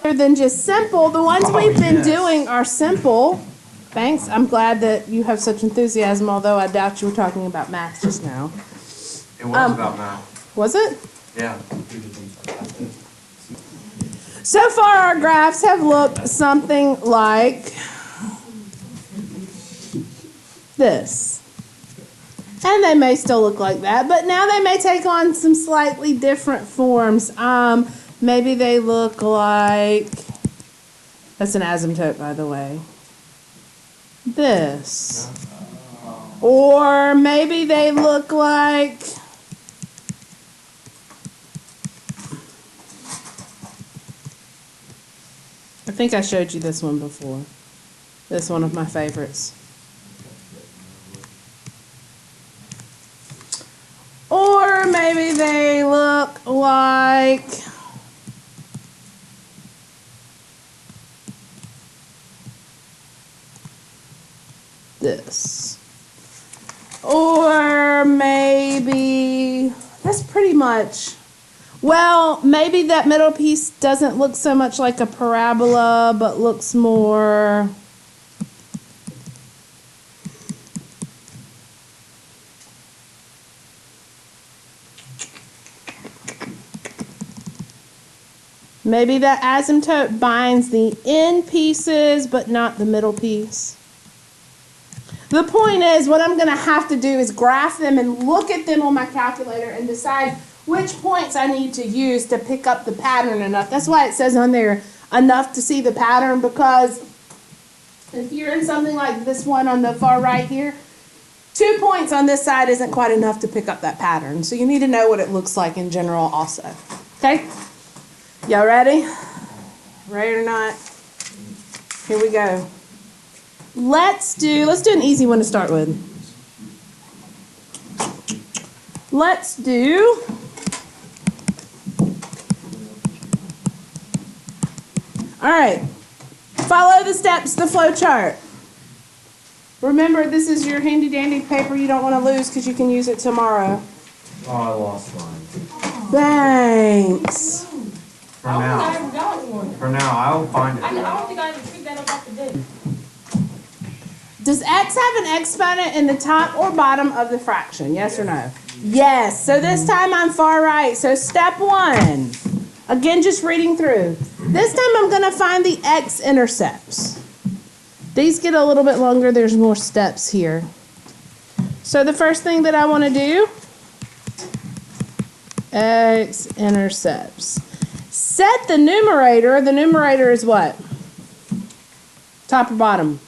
Other than just simple, the ones we've been doing are simple. Thanks. I'm glad that you have such enthusiasm, although I doubt you were talking about math just now. It was about math. Was it? Yeah. So far, our graphs have looked something like this. And they may still look like that, but now they may take on some slightly different forms. Maybe they look like, that's an asymptote, by the way, this. Or maybe they look like, I think I showed you this one before. This is one of my favorites. Or maybe they look like this. Or maybe, that's pretty much, well, maybe that middle piece doesn't look so much like a parabola, but looks more, maybe that asymptote binds the end pieces, but not the middle piece. The point is, what I'm going to have to do is graph them and look at them on my calculator and decide which points I need to use to pick up the pattern enough. That's why it says on there, enough to see the pattern, because if you're in something like this one on the far right here, 2 points on this side isn't quite enough to pick up that pattern. So you need to know what it looks like in general also. Okay? Y'all ready? Ready or not? Here we go. Let's do an easy one to start with. Let's do all right. Follow the steps, the flow chart. Remember, this is your handy dandy paper you don't want to lose because you can use it tomorrow. Oh, I lost mine. Thanks. For now. For now, I'll find it. I don't think I ever picked that up off the bed. Does x have an exponent in the top or bottom of the fraction? Yes or no? Yes. So this time I'm far right. So step 1. Again, just reading through. This time I'm going to find the x-intercepts. These get a little bit longer. There's more steps here. So the first thing that I want to do, x-intercepts. Set the numerator. The numerator is what? Top or bottom?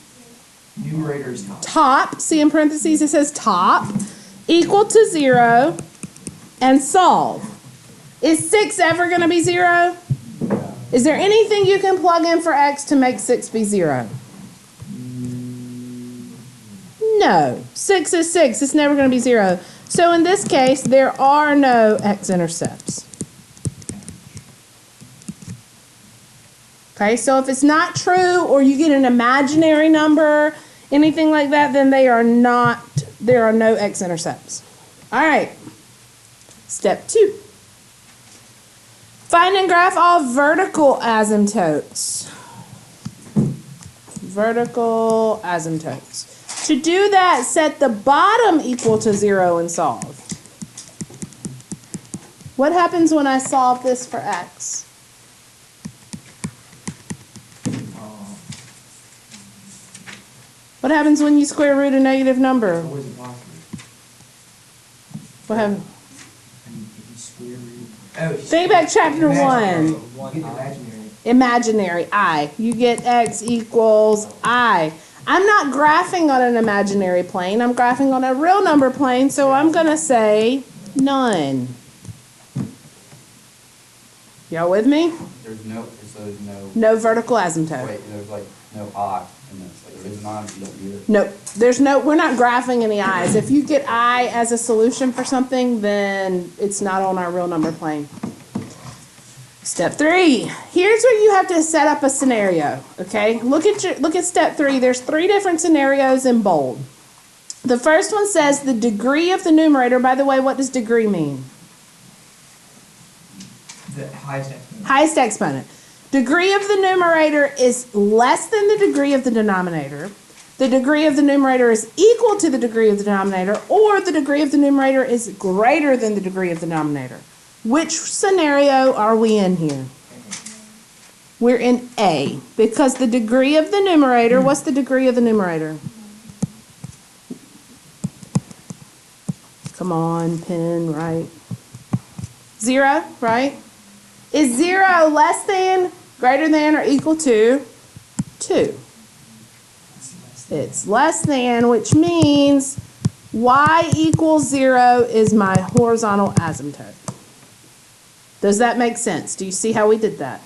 Numerator is top. Top, see in parentheses it says top, equal to 0, and solve. Is 6 ever going to be 0? Is there anything you can plug in for x to make 6 be 0? No. 6 is 6. It's never going to be 0. So in this case, there are no x-intercepts. Okay, so if it's not true or you get an imaginary number, anything like that, then there are no x-intercepts. All right, step 2. Find and graph all vertical asymptotes. Vertical asymptotes. To do that, set the bottom equal to 0 and solve. What happens when I solve this for x? What happens when you square root a negative number? What happens? Think back chapter 1. Imaginary, I. You get x equals I. I'm not graphing on an imaginary plane. I'm graphing on a real number plane, so I'm going to say none. Y'all with me? There's no No vertical asymptote. wait, there's like no I in this. Like there is not, you don't get it. Nope. We're not graphing any i's. If you get I as a solution for something, then it's not on our real number plane. Step 3. Here's where you have to set up a scenario. Okay? Look at step 3. There's 3 different scenarios in bold. The first one says the degree of the numerator. By the way, what does degree mean? The highest exponent. Highest exponent. Degree of the numerator is less than the degree of the denominator. The degree of the numerator is equal to the degree of the denominator, or the degree of the numerator is greater than the degree of the denominator. Which scenario are we in here? We're in A, because the degree of the numerator, what's the degree of the numerator? Come on, pen, right? 0, right? Is 0 less than, greater than, or equal to 2? It's less than, which means y equals 0 is my horizontal asymptote. Does that make sense? Do you see how we did that?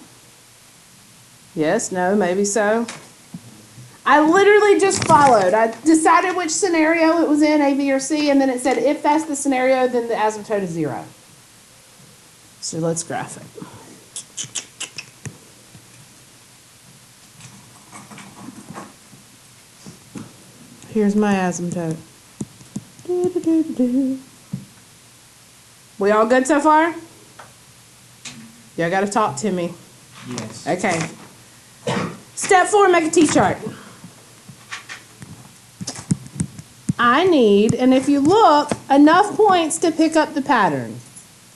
Yes, no, maybe so. I literally just followed. I decided which scenario it was in, A, B, or C, and then it said if that's the scenario, then the asymptote is 0. So let's graph it. Here's my asymptote. We all good so far? Y'all got to talk to me. Yes. Okay. Step 4, make a T-chart. I need, and if you look, enough points to pick up the pattern.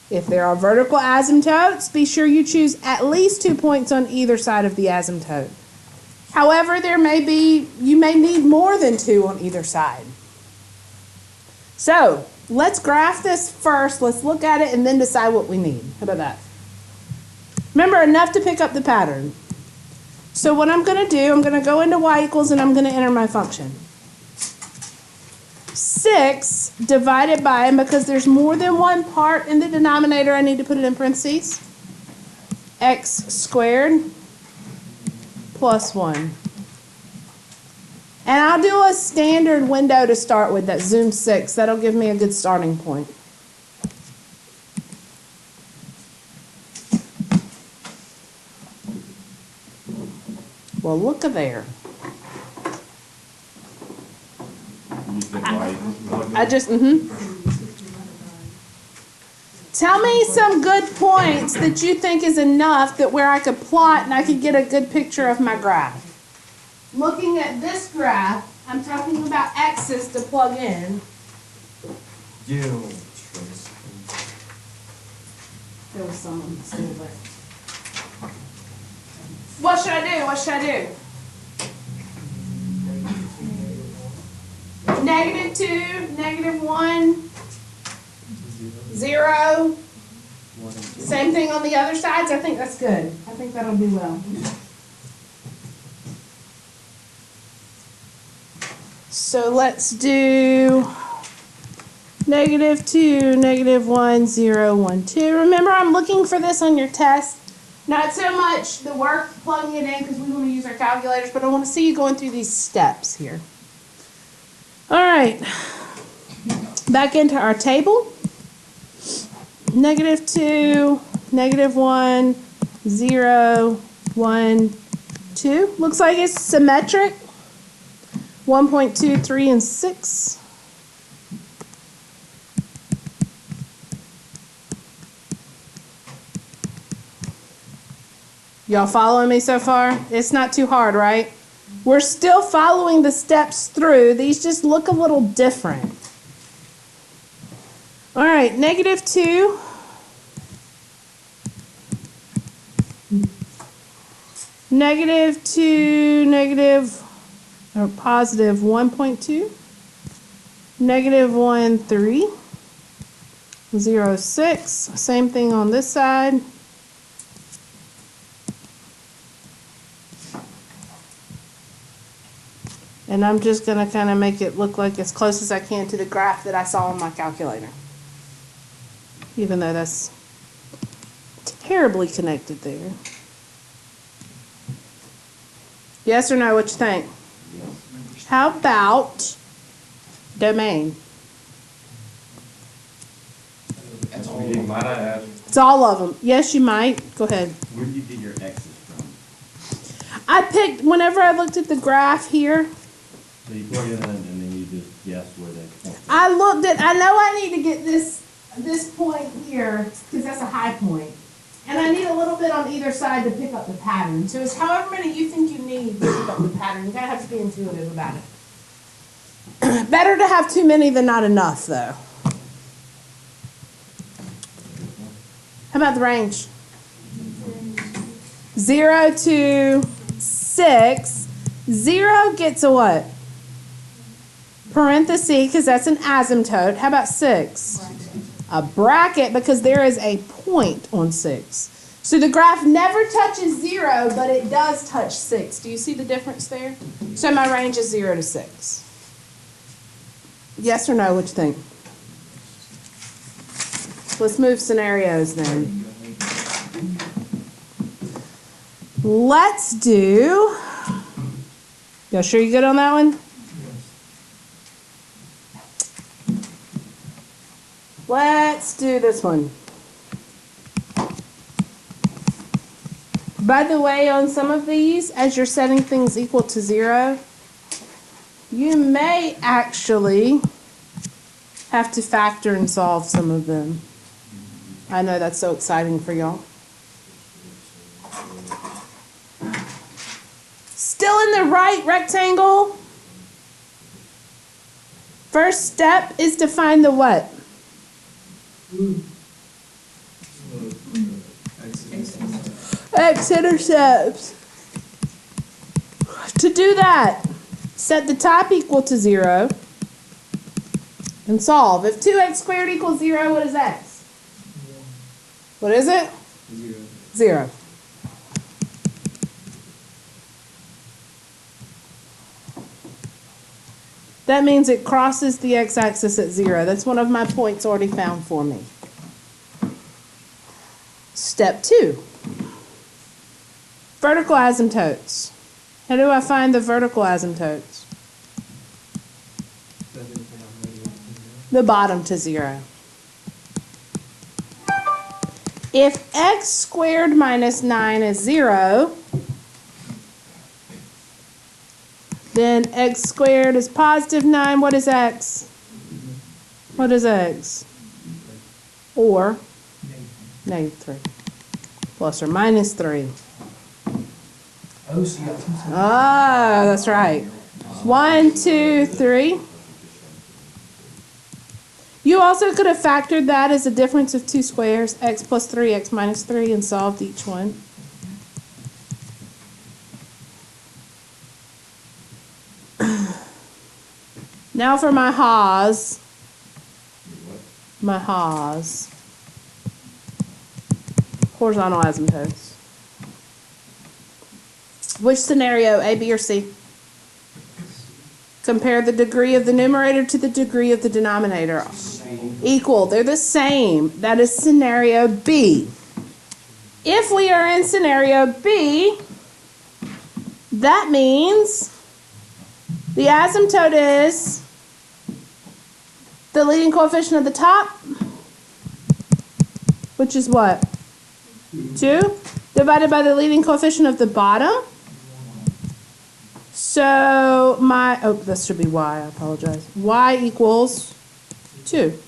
If there are vertical asymptotes, be sure you choose at least 2 points on either side of the asymptote. However, you may need more than 2 on either side. So, let's graph this first, let's look at it, and then decide what we need. How about that? Remember, enough to pick up the pattern. So what I'm going to do, I'm going to go into y equals, and I'm going to enter my function. 6 divided by, and because there's more than one part in the denominator, I need to put it in parentheses, x squared plus 1. And I'll do a standard window to start with, that zoom 6. That'll give me a good starting point. Well, look at there. I just, Tell me some good points that you think is enough that where I could plot and I could get a good picture of my graph. Looking at this graph, I'm talking about x's to plug in. You. There was some still there. What should I do? What should I do? -2, -1, 0. Same thing on the other sides. I think that's good. I think that'll do well. So let's do -2, -1, 0, 1, 2. Remember, I'm looking for this on your test. Not so much the work plugging it in because we want to use our calculators, but I want to see you going through these steps here. All right. Back into our table. -2, -1, 0, 1, 2. Looks like it's symmetric. 1.2, 3, and 6. Y'all following me so far? It's not too hard, right? We're still following the steps through. These just look a little different. All right, -2. -2, or positive 1.2. -1, 3. 0, 6. Same thing on this side. And I'm just going to kind of make it look like as close as I can to the graph that I saw on my calculator. Even though that's terribly connected there. Yes or no, what you think? Yes. How about domain? That's all. Might I ask? It's all of them. Yes, you might. Go ahead. Where did you get your x's from? I picked, whenever I looked at the graph here, So you plug it in and then you just guess where they come from. I looked at, I know I need to get this point here, because that's a high point. And I need a little bit on either side to pick up the pattern. So it's however many you think you need to pick up the pattern. You kind of have to be intuitive about it. Better to have too many than not enough, though. How about the range? 0 to 6. 0 gets a what? Parenthesis, because that's an asymptote. How about 6? A bracket, because there is a point on 6. So the graph never touches 0, but it does touch 6. Do you see the difference there? So my range is 0 to 6. Yes or no, what you think? Let's move scenarios then. Let's do, y'all sure you good on that one? Let's do this one. By the way, on some of these, as you're setting things equal to 0, you may actually have to factor and solve some of them. I know that's so exciting for y'all. Still in the right rectangle. First step is to find the what? X-Intercepts. To do that, set the top equal to 0 and solve. If 2x squared equals 0, what is x? What is it? 0. That means it crosses the x-axis at 0. That's one of my points already found for me. Step 2. Vertical asymptotes. How do I find the vertical asymptotes? The bottom to 0. If x squared minus 9 is 0, then x squared is positive 9. What is x? What is x? Or negative 3. Plus or minus 3. Ah, that's right. 1, 2, 3. You also could have factored that as a difference of two squares, x plus 3, x minus 3, and solved each one. Now for my ha's. My ha's. Horizontal asymptotes. Which scenario, A, B, or C? Compare the degree of the numerator to the degree of the denominator. Equal. They're the same. That is scenario B. If we are in scenario B, that means the asymptote is the leading coefficient of the top, which is what? 2, divided by the leading coefficient of the bottom. So my, oh, this should be y, I apologize. Y equals 2.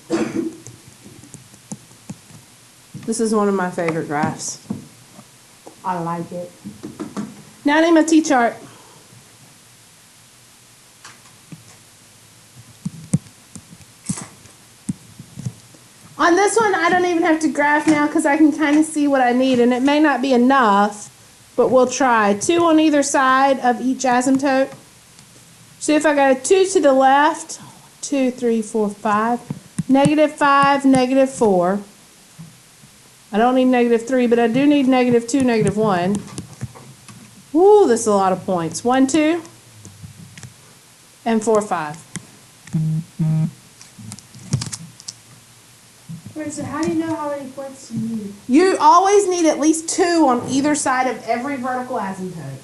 This is one of my favorite graphs. I like it. Now name a T-chart. On this one, I don't even have to graph now because I can kind of see what I need, and it may not be enough, but we'll try. 2 on either side of each asymptote. So if I got a 2 to the left, 2, 3, 4, 5, negative 5, negative 4. I don't need negative 3, but I do need negative 2, negative 1. Woo, this is a lot of points. 1, 2, and 4, 5. Wait, so how do you know how many points you need? You always need at least 2 on either side of every vertical asymptote.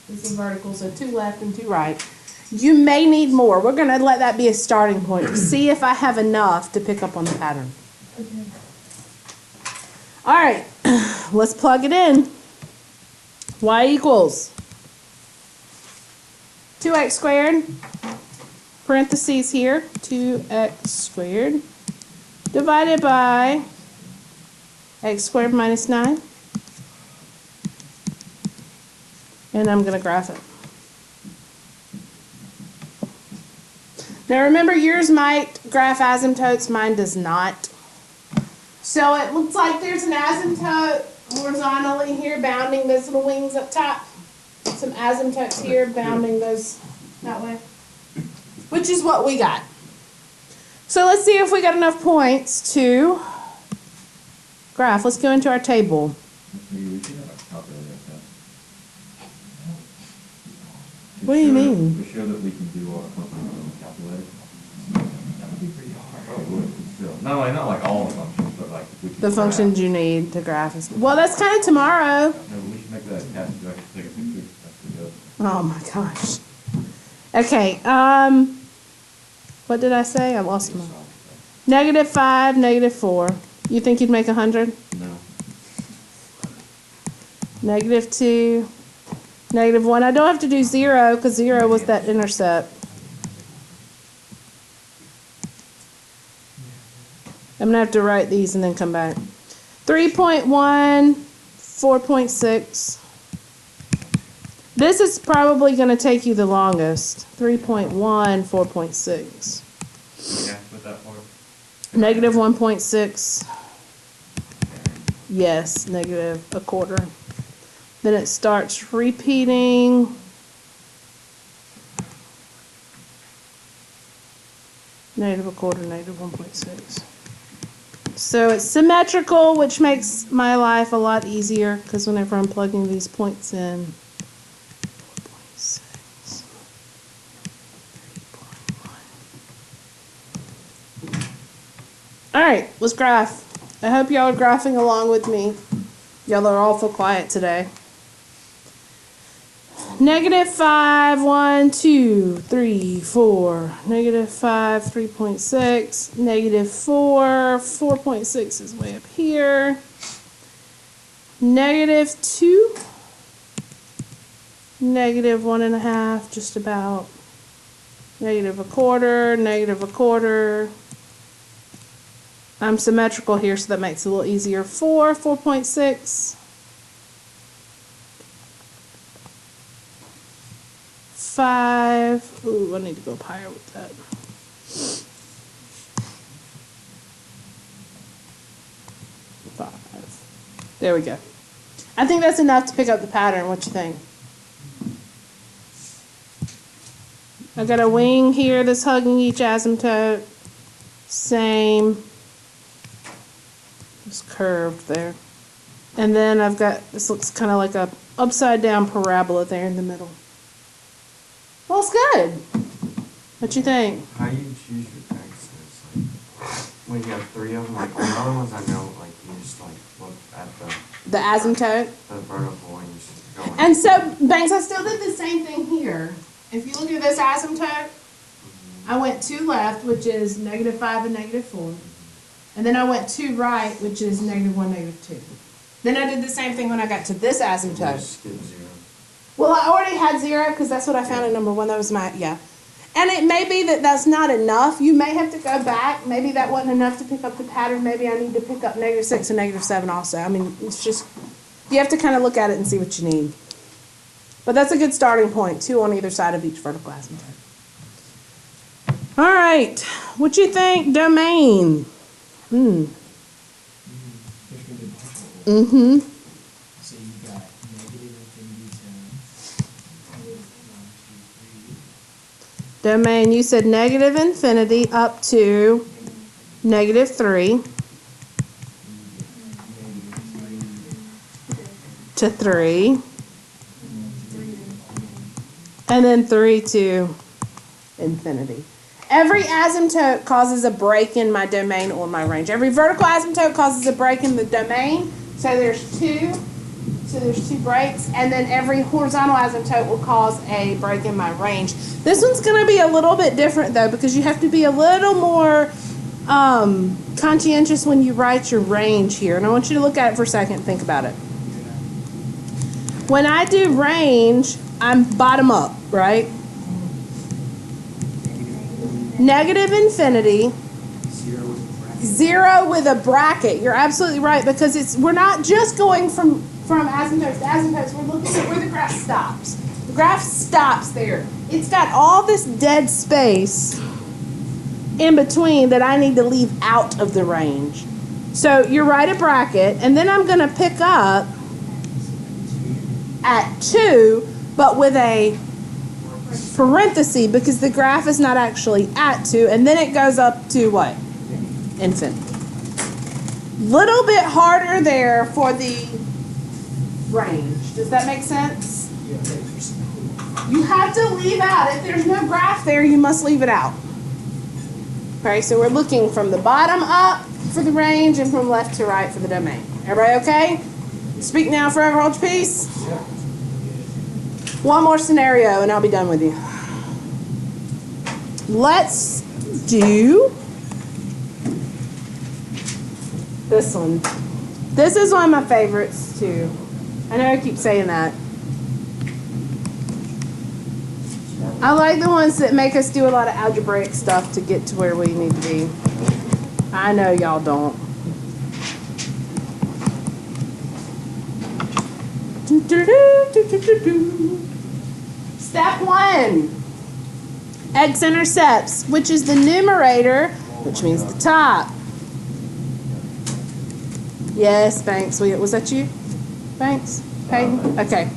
This is vertical, so 2 left and 2 right. You may need more. We're going to let that be a starting point to see if I have enough to pick up on the pattern. Okay. All right, let's plug it in. Y equals 2x squared, parentheses here, 2x squared, divided by X squared minus 9. And I'm going to graph it. Now remember, yours might graph asymptotes, mine does not. So it looks like there's an asymptote horizontally here bounding those little wings up top. Some asymptotes here bounding those that way. Which is what we got. So let's see if we got enough points to graph. Let's go into our table. What do you mean? To show that we can do our functions calculator. That would be pretty hard. Oh, it would, still. Not like all the functions, but like if we could The functions you need to graph. Well, that's kind of tomorrow. No, but we should make that a test so I can take a picture. That's pretty good. Oh my gosh. Okay, what did I say? I lost my. -5, -4. You think you'd make 100? No. -2, -1. I don't have to do 0 because 0 was that intercept. I'm going to have to write these and then come back. 3.1, 4.6. This is probably going to take you the longest. 3.1, 4.6. Yeah, with that part. -1.6. Yes, -1/4. Then it starts repeating. -1/4, -1.6. So it's symmetrical, which makes my life a lot easier because whenever I'm plugging these points in. 4.6. 3.1. All right, let's graph. I hope y'all are graphing along with me. Y'all are awful quiet today. -5, 1, 2, 3, 4. -5, 3.6. -4, 4.6 is way up here. -2. -1.5, just about. -1/4, -1/4. I'm symmetrical here, so that makes it a little easier. 4, 4.6. 5. Ooh, I need to go up higher with that. 5. There we go. I think that's enough to pick up the pattern. What you think? I got a wing here that's hugging each asymptote. Same. It's curved there. And then I've got, this looks kind of like a upside down parabola there in the middle. Well, it's good. What you think? How do you choose your texts? Like, when you have 3 of them, like on the other ones I know, like you just like look at The asymptote. the vertical and you just go. And so, Banks, I still did the same thing here. If you look at this asymptote, I went 2 left, which is -5 and -4. And then I went 2 right, which is -1, -2. Then I did the same thing when I got to this asymptote. Skip 0. Well, I already had 0 because that's what I found at number 1. That was my, yeah. And it may be that that's not enough. You may have to go back. Maybe that wasn't enough to pick up the pattern. Maybe I need to pick up -6 and -7 also. I mean, it's just, you have to kind of look at it and see what you need. But that's a good starting point. 2 on either side of each vertical asymptote. All right. What you think, domain? Mm-hmm. So you got -∞ to Domain, you said -∞ up to -3 to 3. And then 3 to infinity. Every asymptote causes a break in my domain or my range. Every vertical asymptote causes a break in the domain. So there's 2. So there's 2 breaks. And then every horizontal asymptote will cause a break in my range. This one's going to be a little bit different, though, because you have to be a little more conscientious when you write your range here. And I want you to look at it for a second and think about it. When I do range, I'm bottom up, right? -∞ 0 with a bracket. You're absolutely right, because we're not just going from asymptotes to asymptotes. We're looking at where the graph stops. The graph stops there. It's got all this dead space in between that I need to leave out of the range. So you're right, a bracket, and then I'm going to pick up at 2, but with a parenthesis because the graph is not actually at 2, and then it goes up to what? Infinity. Little bit harder there for the range. Does that make sense? You have to leave out. If there's no graph there, you must leave it out. Okay, so we're looking from the bottom up for the range and from left to right for the domain. Everybody okay? Speak now, forever hold your peace. One more scenario and I'll be done with you. Let's do this one. This is one of my favorites too. I know I keep saying that. I like the ones that make us do a lot of algebraic stuff to get to where we need to be. I know y'all don't. Step 1. X-Intercepts, which is the numerator, which means the top. Yes, Banks. Was that you? Banks? Peyton? Okay.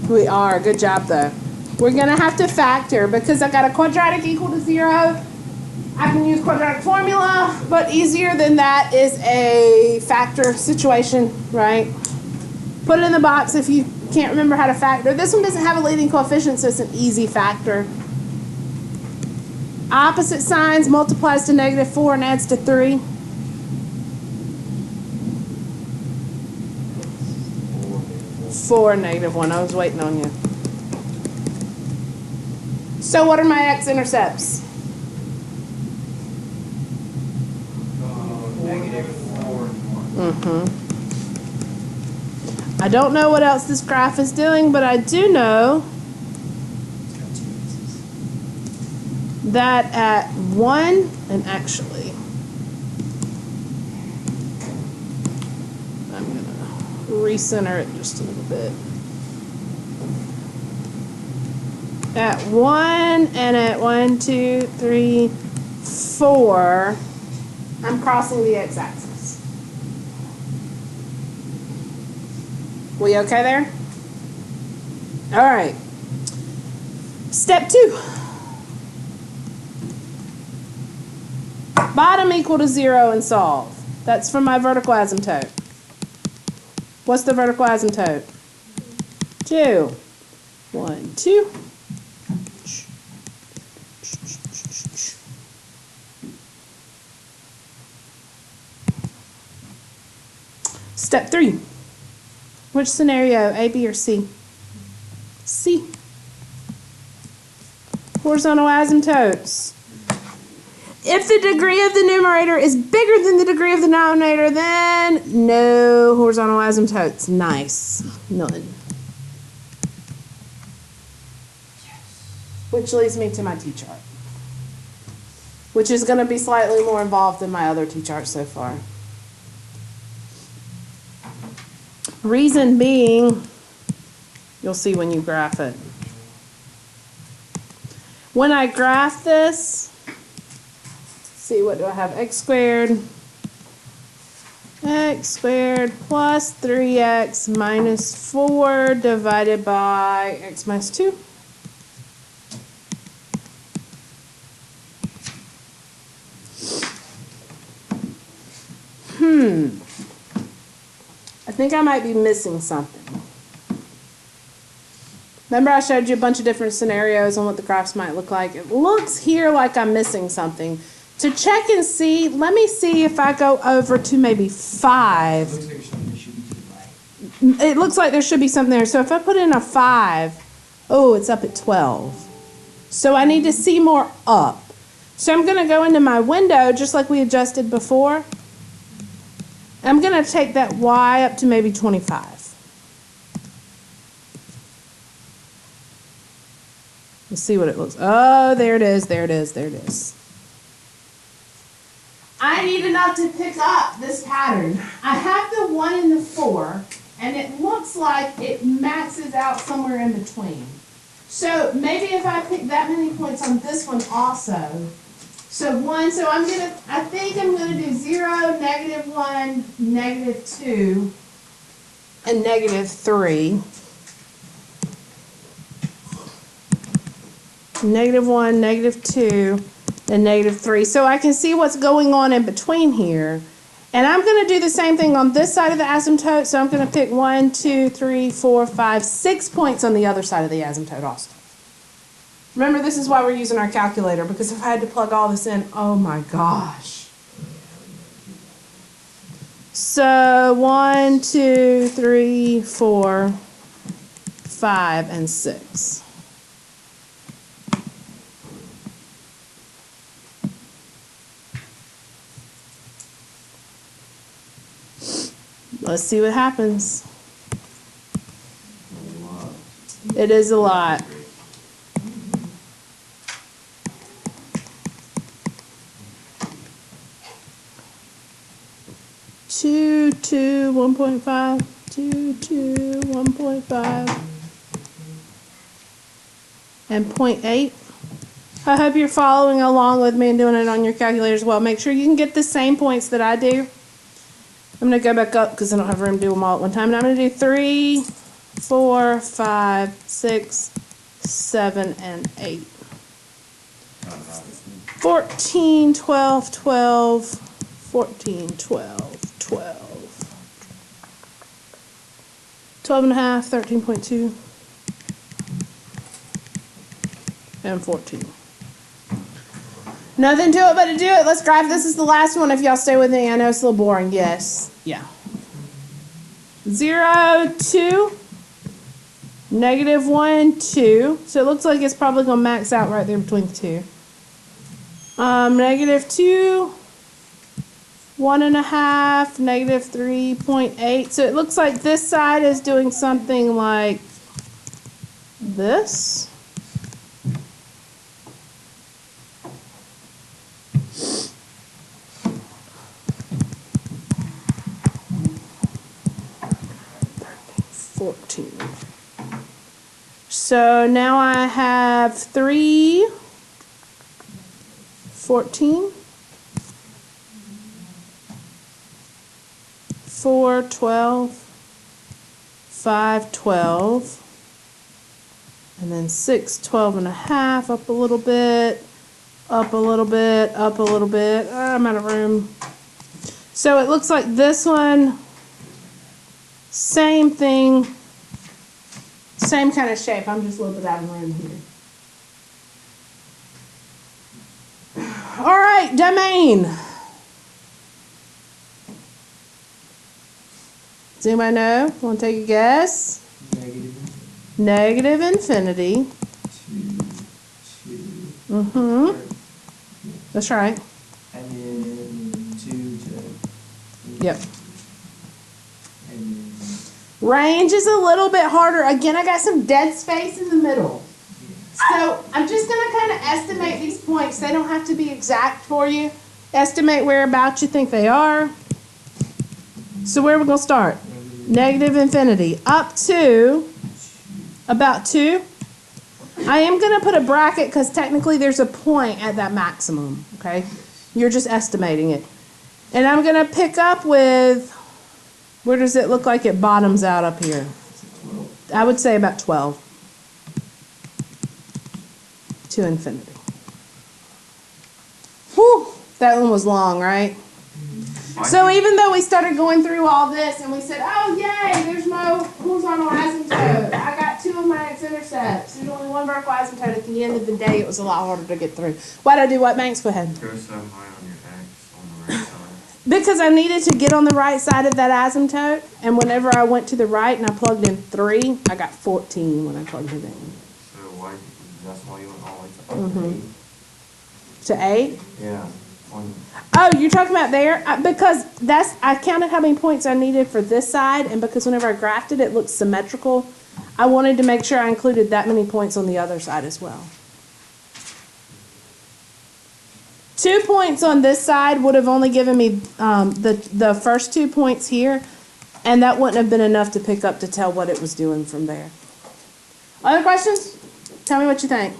We are. Good job, though. We're going to have to factor because I got a quadratic equal to 0. I can use quadratic formula, but easier than that is a factor situation, right? Put it in the box if you can't remember how to factor. This one doesn't have a leading coefficient, so it's an easy factor. Opposite signs multiplies to -4 and adds to 3. Four and -1. I was waiting on you. So what are my X-intercepts? -4 and 1. I don't know what else this graph is doing, but I do know that at 1, and actually, I'm going to recenter it just a little bit. At 1 and at 1, 2, 3, 4, I'm crossing the x-axis. We okay there? All right. Step 2. Bottom equal to 0 and solve. That's from my vertical asymptote. What's the vertical asymptote? 2. 1, 2. Step 3. Which scenario, A, B, or C? C. Horizontal asymptotes. If the degree of the numerator is bigger than the degree of the denominator, then no horizontal asymptotes. Nice. None. Which leads me to my T-chart, which is going to be slightly more involved than my other T-charts so far. Reason being, you'll see when you graph it. When I graph this, see, what do I have? X squared plus 3x minus 4 divided by x minus 2. I think I might be missing something. Remember I showed you a bunch of different scenarios on what the graphs might look like? It looks here like I'm missing something. To check and see, let me see if I go over to maybe 5. It looks like there should be something there. So if I put in a 5, oh, it's up at 12. So I need to see more up. So I'm going to go into my window just like we adjusted before. I'm going to take that y up to maybe 25. Let's see what it looks. Oh, there it is, there it is, there it is. I need to enough to pick up this pattern. I have the 1 and the 4, and it looks like it maxes out somewhere in between. So maybe if I pick that many points on this one also. So 1, so I think I'm gonna do 0, -1, -2, and -3. -1, -2, and -3. So I can see what's going on in between here. And I'm going to do the same thing on this side of the asymptote. So I'm going to pick 1, 2, 3, 4, 5, 6 points on the other side of the asymptote also. Remember, this is why we're using our calculator, because if I had to plug all this in, oh my gosh. So 1, 2, 3, 4, 5, and 6. Let's see what happens. It is a lot. Two, 1.5, 2, 1.5, and 0.8. I hope you're following along with me and doing it on your calculator as well. Make sure you can get the same points that I do. I'm going to go back up because I don't have room to do them all at one time. And I'm going to do 3, 4, 5, 6, 7, and 8. 14, 12, 12, 14, 12, 12. 12 and a half, 13.2, and 14. Nothing to it but to do it. Let's graph. This is the last one if y'all stay with me. I know it's a little boring. Yes. Yeah. 0, 2, -1, 2. So it looks like it's probably going to max out right there between the two. -2, 1.5, -3.8. So it looks like this side is doing something like this. So now I have 3, 14, 4, 12, 5, 12, and then 6, 12 and a half, up a little bit, up a little bit, up a little bit. I'm out of room. So it looks like this one, same thing. Same kind of shape. I'm just a little bit out of room here. All right, domain. Does anybody know? Want to take a guess? Negative infinity. 2, 2. That's right. And then 2 to. Yep. Range is a little bit harder. Again, I got some dead space in the middle. So I'm just going to kind of estimate these points. They don't have to be exact for you. Estimate whereabouts you think they are. So where are we going to start? Negative infinity. Up to about 2. I am going to put a bracket because technically there's a point at that maximum. Okay? You're just estimating it. And I'm going to pick up with... Where does it look like it bottoms out up here? I would say about 12. To infinity. Whew, that one was long, right? So even though we started going through all this and we said, oh yay, there's no horizontal asymptote. I got 2 of my X-Intercepts. There's only one vertical asymptote. At the end of the day, it was a lot harder to get through. Why'd I do what, Banks? Go ahead. Go so high on your X on the right side. Because I needed to get on the right side of that asymptote, and whenever I went to the right and I plugged in 3, I got 14 when I plugged it in. So why? That's why you went all the way to 8. To 8? Yeah. Oh, you're talking about there? Because I counted how many points I needed for this side, and because whenever I graphed it, it looked symmetrical. I wanted to make sure I included that many points on the other side as well. 2 points on this side would have only given me the first 2 points here, and that wouldn't have been enough to pick up to tell what it was doing from there. Other questions? Tell me what you think.